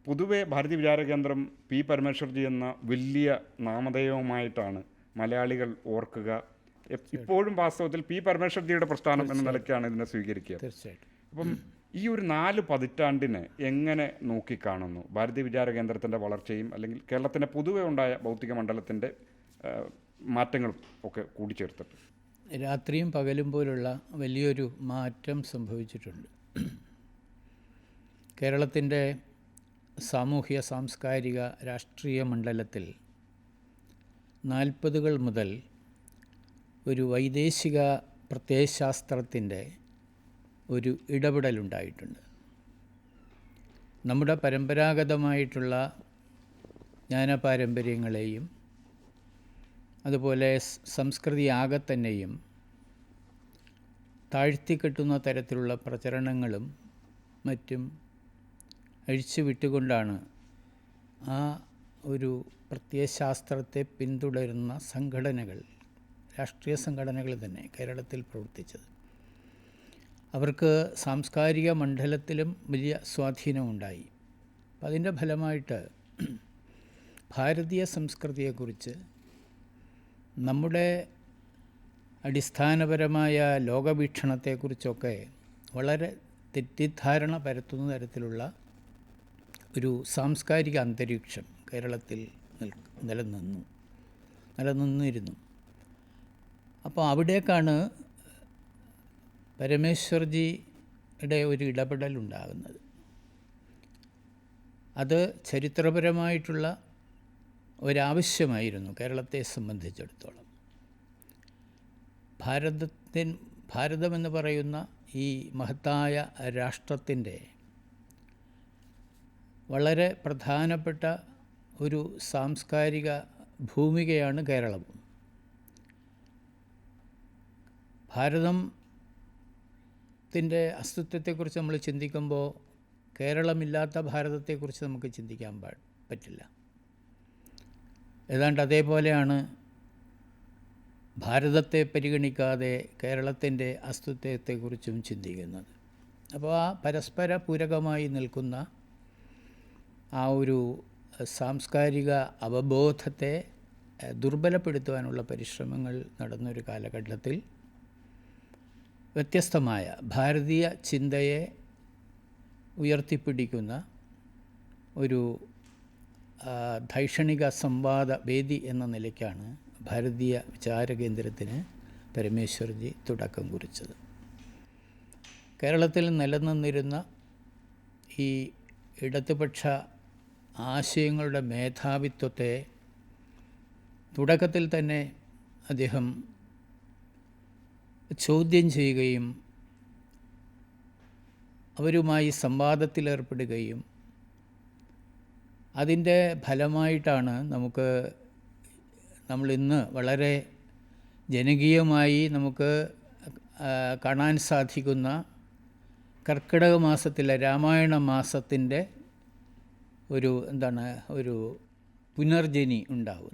പൊതുവെ ഭാരതീയ വിചാര കേന്ദ്രം പി പരമേശ്വർജി എന്ന വലിയ നാമധേയവുമായിട്ടാണ് മലയാളികൾ ഓർക്കുക. ഇപ്പോഴും വാസ്തവത്തിൽ പി പരമേശ്വർജിയുടെ പ്രസ്ഥാനം എന്ന നിലയ്ക്കാണ് ഇതിനെ സ്വീകരിക്കുക. തീർച്ചയായിട്ടും. അപ്പം ഈ ഒരു 4 പതിറ്റാണ്ടിനെ എങ്ങനെ നോക്കിക്കാണുന്നു? ഭാരതീയ വിചാര കേന്ദ്രത്തിൻ്റെ വളർച്ചയും അല്ലെങ്കിൽ കേരളത്തിൻ്റെ പൊതുവെ ഉണ്ടായ ഭൗതിക മണ്ഡലത്തിൻ്റെ മാറ്റങ്ങളും ഒക്കെ കൂടിച്ചേർത്തിട്ട് രാത്രിയും പകലും പോലുള്ള വലിയൊരു മാറ്റം സംഭവിച്ചിട്ടുണ്ട്. കേരളത്തിൻ്റെ സാമൂഹ്യ സാംസ്കാരിക രാഷ്ട്രീയ മണ്ഡലത്തിൽ 40കൾ മുതൽ ഒരു വൈദേശിക പ്രത്യയശാസ്ത്രത്തിൻ്റെ ഒരു ഇടപെടലുണ്ടായിട്ടുണ്ട്. നമ്മുടെ പരമ്പരാഗതമായിട്ടുള്ള ജ്ഞാനപാരമ്പര്യങ്ങളെയും അതുപോലെ സംസ്കൃതി ആകെ തന്നെയും താഴ്ത്തിക്കെട്ടുന്ന തരത്തിലുള്ള പ്രചരണങ്ങളും മറ്റും അഴിച്ചുവിട്ടുകൊണ്ടാണ് ആ ഒരു പ്രത്യയശാസ്ത്രത്തെ പിന്തുടരുന്ന സംഘടനകൾ, രാഷ്ട്രീയ സംഘടനകൾ തന്നെ കേരളത്തിൽ പ്രവർത്തിച്ചത്. അവർക്ക് സാംസ്കാരിക മണ്ഡലത്തിലും വലിയ സ്വാധീനമുണ്ടായി. അപ്പം അതിൻ്റെ ഫലമായിട്ട് ഭാരതീയ സംസ്കൃതിയെക്കുറിച്ച് നമ്മുടെ അടിസ്ഥാനപരമായ ലോകവീക്ഷണത്തെക്കുറിച്ചൊക്കെ വളരെ തെറ്റിദ്ധാരണ പരത്തുന്ന തരത്തിലുള്ള ഒരു സാംസ്കാരിക അന്തരീക്ഷം കേരളത്തിൽ നിലനിന്നിരുന്നു. അപ്പോൾ അവിടേക്കാണ് പരമേശ്വർജിയുടെ ഒരു ഇടപെടലുണ്ടാകുന്നത്. അത് ചരിത്രപരമായിട്ടുള്ള ഒരാവശ്യമായിരുന്നു കേരളത്തെ സംബന്ധിച്ചിടത്തോളം. ഭാരതമെന്ന് പറയുന്ന ഈ മഹത്തായ രാഷ്ട്രത്തിൻ്റെ വളരെ പ്രധാനപ്പെട്ട ഒരു സാംസ്കാരിക ഭൂമികയാണ് കേരളം. ഭാരതത്തിൻ്റെ അസ്തിത്വത്തെക്കുറിച്ച് നമ്മൾ ചിന്തിക്കുമ്പോൾ കേരളമില്ലാത്ത ഭാരതത്തെക്കുറിച്ച് നമുക്ക് ചിന്തിക്കാൻ പറ്റില്ല. ഏതാണ്ട് അതേപോലെയാണ് ഭാരതത്തെ പരിഗണിക്കാതെ കേരളത്തിൻ്റെ അസ്തിത്വത്തെക്കുറിച്ചും ചിന്തിക്കുന്നത്. അപ്പോൾ ആ പരസ്പര പൂരകമായി നിൽക്കുന്ന ആ ഒരു സാംസ്കാരിക അവബോധത്തെ ദുർബലപ്പെടുത്തുവാനുള്ള പരിശ്രമങ്ങൾ നടന്നൊരു കാലഘട്ടത്തിൽ വ്യത്യസ്തമായ ഭാരതീയ ചിന്തയെ ഉയർത്തിപ്പിടിക്കുന്ന ഒരു ധൈഷണിക സംവാദ വേദി എന്ന നിലയ്ക്കാണ് ഭാരതീയ വിചാര കേന്ദ്രത്തിന് പരമേശ്വർജി തുടക്കം കുറിച്ചത്. കേരളത്തിൽ നിലനിന്നിരുന്ന ഈ ഇടതുപക്ഷ ആശയങ്ങളുടെ മേധാവിത്വത്തെ തുടക്കത്തിൽ തന്നെ അദ്ദേഹം ചോദ്യം ചെയ്യുകയും അവരുമായി സംവാദത്തിലേർപ്പെടുകയും അതിൻ്റെ ഫലമായിട്ടാണ് നമ്മളിന്ന് വളരെ ജനകീയമായി നമുക്ക് കാണാൻ സാധിക്കുന്ന കർക്കിടക മാസത്തിലെ രാമായണ മാസത്തിൻ്റെ ഒരു പുനർജനി ഉണ്ടാകുന്നത്.